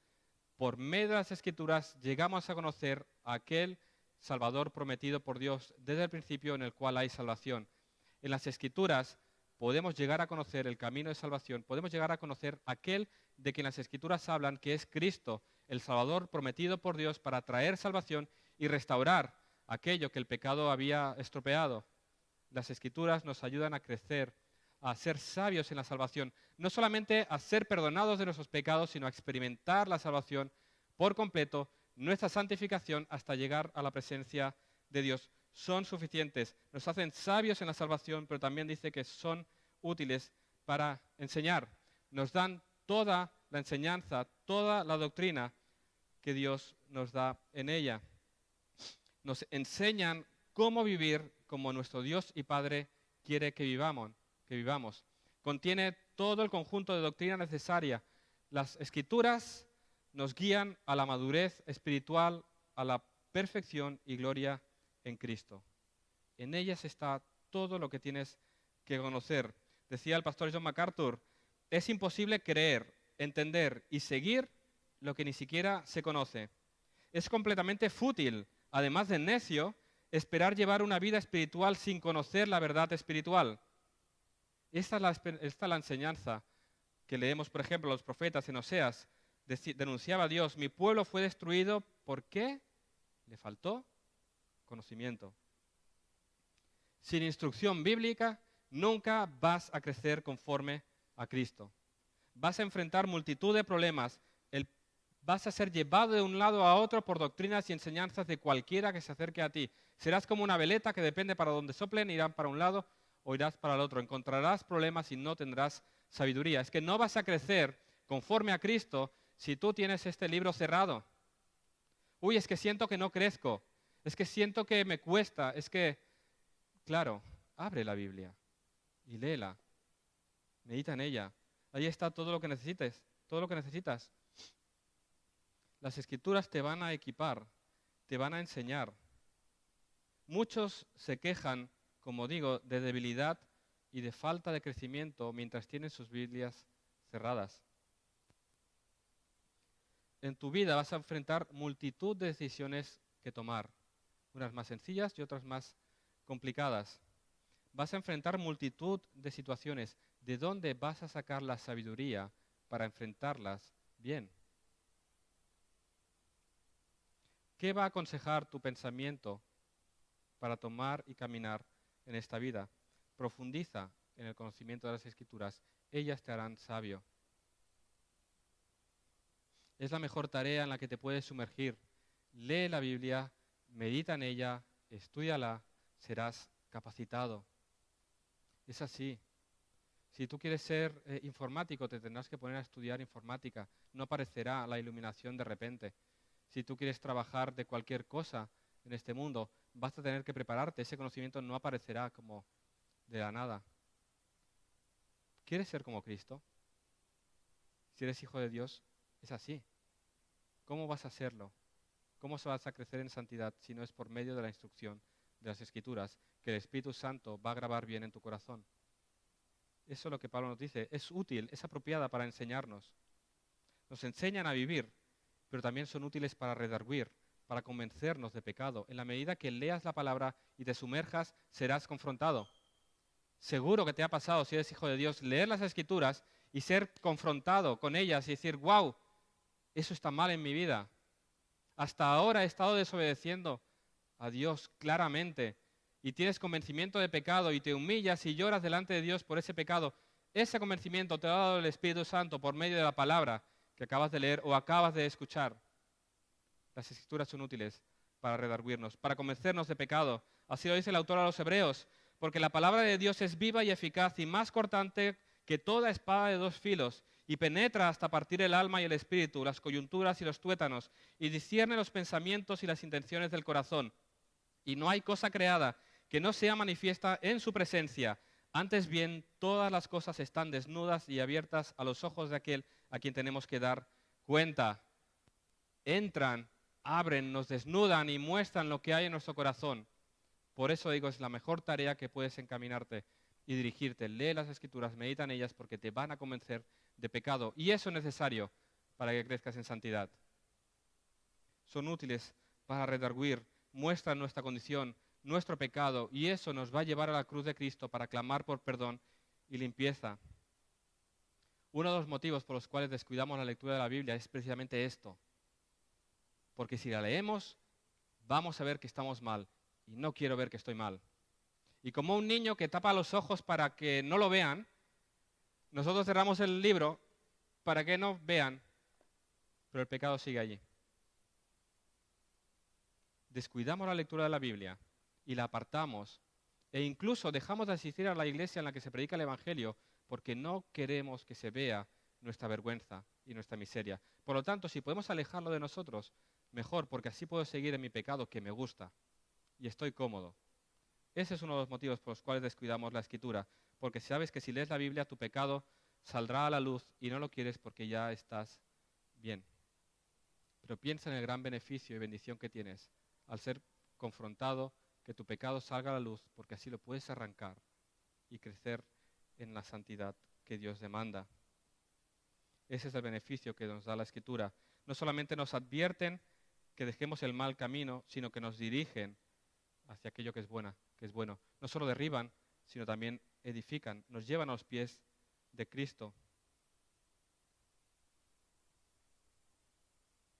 Por medio de las Escrituras llegamos a conocer a aquel Salvador prometido por Dios desde el principio, en el cual hay salvación. En las Escrituras podemos llegar a conocer el camino de salvación, podemos llegar a conocer aquel de quien las Escrituras hablan, que es Cristo, el Salvador prometido por Dios para traer salvación y restaurar aquello que el pecado había estropeado. Las Escrituras nos ayudan a crecer, a ser sabios en la salvación, no solamente a ser perdonados de nuestros pecados, sino a experimentar la salvación por completo, nuestra santificación hasta llegar a la presencia de Dios. Son suficientes, nos hacen sabios en la salvación, pero también dice que son útiles para enseñar. Nos dan toda la enseñanza, toda la doctrina que Dios nos da en ella. Nos enseñan cómo vivir como nuestro Dios y Padre quiere que vivamos. Contiene todo el conjunto de doctrina necesaria. Las Escrituras nos guían a la madurez espiritual, a la perfección y gloria en Cristo. En ellas está todo lo que tienes que conocer. Decía el pastor John MacArthur, es imposible creer, entender y seguir lo que ni siquiera se conoce. Es completamente fútil, además de necio, esperar llevar una vida espiritual sin conocer la verdad espiritual. Esta es la enseñanza que leemos, por ejemplo, los profetas en Oseas. Denunciaba a Dios, mi pueblo fue destruido, ¿por qué? Le faltó conocimiento. Sin instrucción bíblica, nunca vas a crecer conforme a Cristo. Vas a enfrentar multitud de problemas. Vas a ser llevado de un lado a otro por doctrinas y enseñanzas de cualquiera que se acerque a ti. Serás como una veleta que depende para donde soplen, irán para un lado o irás para el otro. Encontrarás problemas y no tendrás sabiduría. Es que no vas a crecer conforme a Cristo si tú tienes este libro cerrado. Uy, es que siento que no crezco. Es que siento que me cuesta. Es que, claro, abre la Biblia y léela. Medita en ella. Ahí está todo lo que necesites, todo lo que necesitas. Las Escrituras te van a equipar, te van a enseñar. Muchos se quejan, como digo, de debilidad y de falta de crecimiento mientras tienen sus Biblias cerradas. En tu vida vas a enfrentar multitud de decisiones que tomar, unas más sencillas y otras más complicadas. Vas a enfrentar multitud de situaciones. ¿De dónde vas a sacar la sabiduría para enfrentarlas bien? ¿Qué va a aconsejar tu pensamiento para tomar y caminar en esta vida? Profundiza en el conocimiento de las Escrituras. Ellas te harán sabio. Es la mejor tarea en la que te puedes sumergir. Lee la Biblia, medita en ella, estúdiala, serás capacitado. Es así. Si tú quieres ser informático, te tendrás que poner a estudiar informática. No aparecerá la iluminación de repente. Si tú quieres trabajar de cualquier cosa en este mundo, vas a tener que prepararte. Ese conocimiento no aparecerá como de la nada. ¿Quieres ser como Cristo? Si eres hijo de Dios, es así. ¿Cómo vas a hacerlo? ¿Cómo vas a crecer en santidad si no es por medio de la instrucción de las Escrituras que el Espíritu Santo va a grabar bien en tu corazón? Eso es lo que Pablo nos dice. Es útil, es apropiada para enseñarnos. Nos enseñan a vivir, pero también son útiles para redarguir, para convencernos de pecado. En la medida que leas la palabra y te sumerjas, serás confrontado. Seguro que te ha pasado, si eres hijo de Dios, leer las Escrituras y ser confrontado con ellas y decir, wow, eso está mal en mi vida. Hasta ahora he estado desobedeciendo a Dios claramente y tienes convencimiento de pecado y te humillas y lloras delante de Dios por ese pecado. Ese convencimiento te lo ha dado el Espíritu Santo por medio de la palabra que acabas de leer o acabas de escuchar. Las Escrituras son útiles para redarguirnos, para convencernos de pecado. Así lo dice el autor a los Hebreos, porque la palabra de Dios es viva y eficaz y más cortante que toda espada de dos filos y penetra hasta partir el alma y el espíritu, las coyunturas y los tuétanos, y discierne los pensamientos y las intenciones del corazón. Y no hay cosa creada que no sea manifiesta en su presencia. Antes bien, todas las cosas están desnudas y abiertas a los ojos de aquel a quien tenemos que dar cuenta. Entran, abren, nos desnudan y muestran lo que hay en nuestro corazón. Por eso digo, es la mejor tarea que puedes encaminarte y dirigirte. Lee las Escrituras, medita en ellas porque te van a convencer de pecado. Y eso es necesario para que crezcas en santidad. Son útiles para redarguir, muestran nuestra condición, nuestro pecado, y eso nos va a llevar a la cruz de Cristo para clamar por perdón y limpieza. Uno de los motivos por los cuales descuidamos la lectura de la Biblia es precisamente esto. Porque si la leemos, vamos a ver que estamos mal, y no quiero ver que estoy mal. Y como un niño que tapa los ojos para que no lo vean, nosotros cerramos el libro para que no vean, pero el pecado sigue allí. Descuidamos la lectura de la Biblia y la apartamos e incluso dejamos de asistir a la iglesia en la que se predica el Evangelio porque no queremos que se vea nuestra vergüenza y nuestra miseria. Por lo tanto, si podemos alejarlo de nosotros, mejor, porque así puedo seguir en mi pecado que me gusta y estoy cómodo. Ese es uno de los motivos por los cuales descuidamos la Escritura, porque sabes que si lees la Biblia tu pecado saldrá a la luz y no lo quieres porque ya estás bien. Pero piensa en el gran beneficio y bendición que tienes al ser confrontado, que tu pecado salga a la luz, porque así lo puedes arrancar y crecer en la santidad que Dios demanda. Ese es el beneficio que nos da la Escritura. No solamente nos advierten que dejemos el mal camino, sino que nos dirigen hacia aquello que es bueno. No solo derriban, sino también edifican, nos llevan a los pies de Cristo.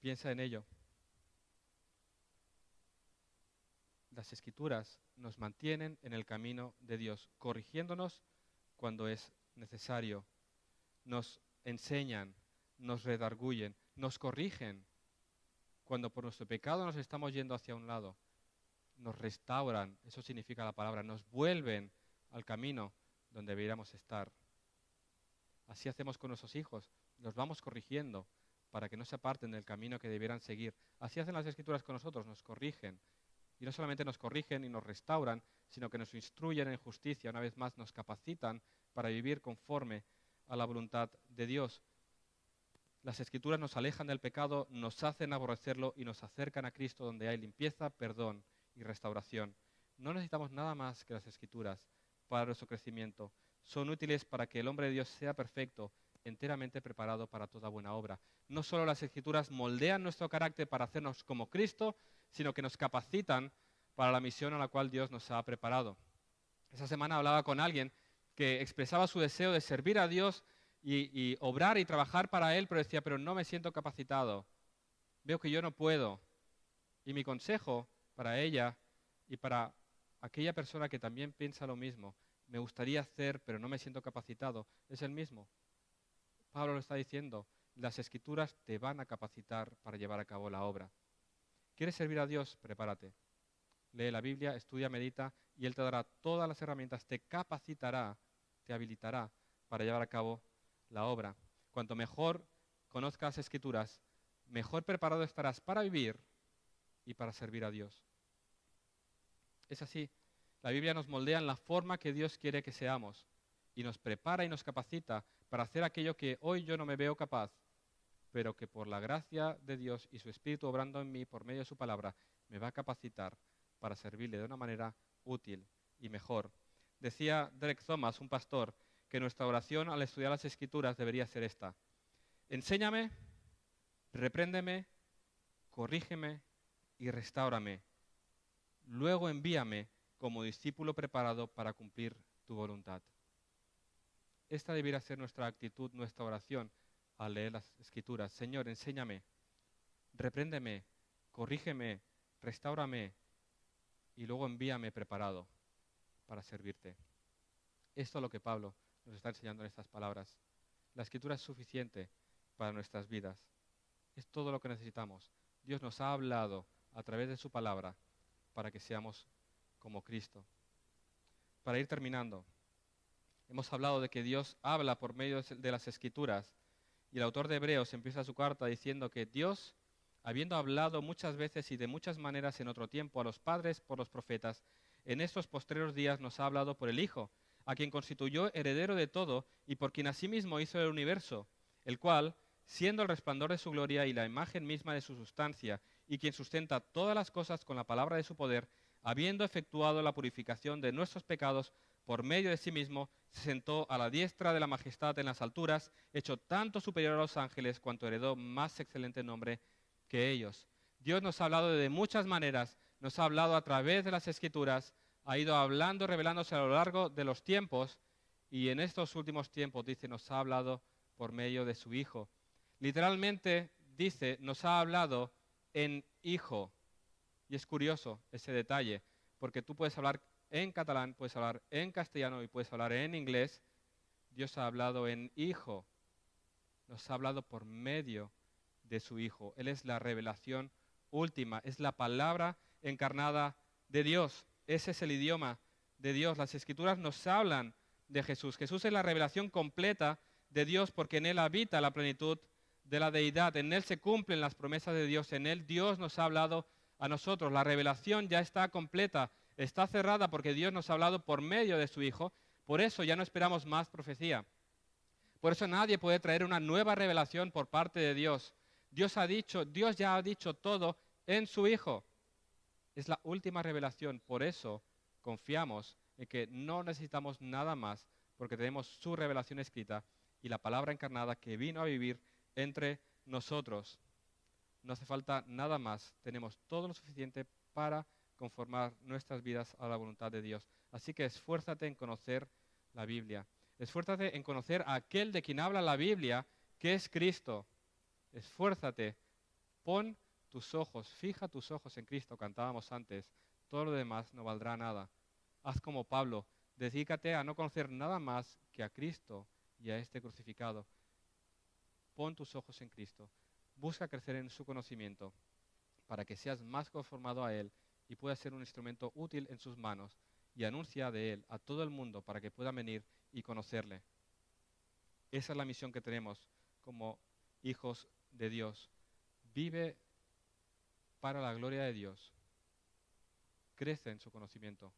Piensa en ello. Las Escrituras nos mantienen en el camino de Dios, corrigiéndonos cuando es necesario. Nos enseñan, nos redarguyen, nos corrigen cuando por nuestro pecado nos estamos yendo hacia un lado. Nos restauran, eso significa la palabra, nos vuelven al camino donde deberíamos estar. Así hacemos con nuestros hijos, los vamos corrigiendo para que no se aparten del camino que debieran seguir. Así hacen las Escrituras con nosotros, nos corrigen. Y no solamente nos corrigen y nos restauran, sino que nos instruyen en justicia, una vez más nos capacitan para vivir conforme a la voluntad de Dios. Las Escrituras nos alejan del pecado, nos hacen aborrecerlo y nos acercan a Cristo donde hay limpieza, perdón y restauración. No necesitamos nada más que las Escrituras para nuestro crecimiento. Son útiles para que el hombre de Dios sea perfecto, enteramente preparado para toda buena obra. No solo las Escrituras moldean nuestro carácter para hacernos como Cristo, sino que nos capacitan para la misión a la cual Dios nos ha preparado. Esa semana hablaba con alguien que expresaba su deseo de servir a Dios y obrar y trabajar para Él, pero decía, pero no me siento capacitado. Veo que yo no puedo. Y mi consejo para ella y para aquella persona que también piensa lo mismo, me gustaría hacer, pero no me siento capacitado, es el mismo. Pablo lo está diciendo, las Escrituras te van a capacitar para llevar a cabo la obra. ¿Quieres servir a Dios? Prepárate. Lee la Biblia, estudia, medita y Él te dará todas las herramientas, te capacitará, te habilitará para llevar a cabo la obra. Cuanto mejor conozcas las Escrituras, mejor preparado estarás para vivir y para servir a Dios. Es así. La Biblia nos moldea en la forma que Dios quiere que seamos y nos prepara y nos capacita para hacer aquello que hoy yo no me veo capaz, pero que por la gracia de Dios y su Espíritu obrando en mí por medio de su palabra, me va a capacitar para servirle de una manera útil y mejor. Decía Derek Thomas, un pastor, que nuestra oración al estudiar las Escrituras debería ser esta: enséñame, repréndeme, corrígeme y restáurame. Luego envíame como discípulo preparado para cumplir tu voluntad. Esta debiera ser nuestra actitud, nuestra oración al leer las Escrituras. Señor, enséñame, repréndeme, corrígeme, restáurame y luego envíame preparado para servirte. Esto es lo que Pablo nos está enseñando en estas palabras. La Escritura es suficiente para nuestras vidas. Es todo lo que necesitamos. Dios nos ha hablado a través de su palabra para que seamos como Cristo. Para ir terminando, hemos hablado de que Dios habla por medio de las Escrituras y el autor de Hebreos empieza su carta diciendo que Dios, habiendo hablado muchas veces y de muchas maneras en otro tiempo a los padres por los profetas, en estos postreros días nos ha hablado por el Hijo, a quien constituyó heredero de todo y por quien asimismo hizo el universo, el cual, siendo el resplandor de su gloria y la imagen misma de su sustancia, y quien sustenta todas las cosas con la palabra de su poder, habiendo efectuado la purificación de nuestros pecados por medio de sí mismo, se sentó a la diestra de la majestad en las alturas, hecho tanto superior a los ángeles cuanto heredó más excelente nombre que ellos. Dios nos ha hablado de muchas maneras, nos ha hablado a través de las Escrituras, ha ido hablando, revelándose a lo largo de los tiempos, y en estos últimos tiempos, dice, nos ha hablado por medio de su Hijo. Literalmente, dice, nos ha hablado en Hijo. Y es curioso ese detalle, porque tú puedes hablar en catalán, puedes hablar en castellano y puedes hablar en inglés. Dios ha hablado en Hijo. Nos ha hablado por medio de su Hijo. Él es la revelación última, es la palabra encarnada de Dios. Ese es el idioma de Dios. Las Escrituras nos hablan de Jesús. Jesús es la revelación completa de Dios porque en Él habita la plenitud de la deidad. En Él se cumplen las promesas de Dios. En Él Dios nos ha hablado a nosotros. La revelación ya está completa. Está cerrada porque Dios nos ha hablado por medio de su Hijo. Por eso ya no esperamos más profecía. Por eso nadie puede traer una nueva revelación por parte de Dios. Dios ya ha dicho todo en su Hijo. Es la última revelación. Por eso confiamos en que no necesitamos nada más, porque tenemos su revelación escrita y la palabra encarnada que vino a vivir entre nosotros. No hace falta nada más. Tenemos todo lo suficiente para conformar nuestras vidas a la voluntad de Dios. Así que esfuérzate en conocer la Biblia. Esfuérzate en conocer a aquel de quien habla la Biblia, que es Cristo. Esfuérzate. Pon fija tus ojos en Cristo, cantábamos antes. Todo lo demás no valdrá nada. Haz como Pablo. Dedícate a no conocer nada más que a Cristo y a este crucificado. Pon tus ojos en Cristo. Busca crecer en su conocimiento para que seas más conformado a Él y puedas ser un instrumento útil en sus manos, y anuncia de Él a todo el mundo para que puedan venir y conocerle. Esa es la misión que tenemos como hijos de Dios. Vive para la gloria de Dios. Crece en su conocimiento,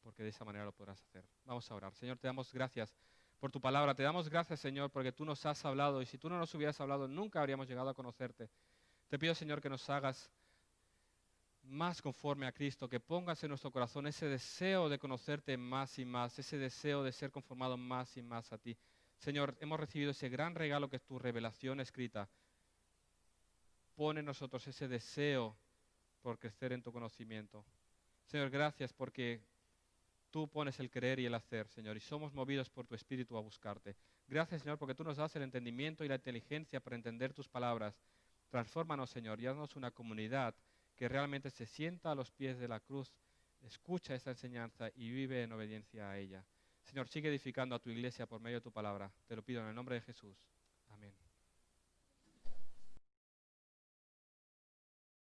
porque de esa manera lo podrás hacer. Vamos a orar. Señor, te damos gracias por tu palabra. Te damos gracias, Señor, porque tú nos has hablado, y si tú no nos hubieras hablado, nunca habríamos llegado a conocerte. Te pido, Señor, que nos hagas más conforme a Cristo, que pongas en nuestro corazón ese deseo de conocerte más y más, ese deseo de ser conformado más y más a ti. Señor, hemos recibido ese gran regalo que es tu revelación escrita. Pon en nosotros ese deseo por crecer en tu conocimiento. Señor, gracias porque tú pones el querer y el hacer, Señor, y somos movidos por tu Espíritu a buscarte. Gracias, Señor, porque tú nos das el entendimiento y la inteligencia para entender tus palabras. Transfórmanos, Señor, y haznos una comunidad que realmente se sienta a los pies de la cruz, escucha esta enseñanza y vive en obediencia a ella. Señor, sigue edificando a tu iglesia por medio de tu palabra. Te lo pido en el nombre de Jesús.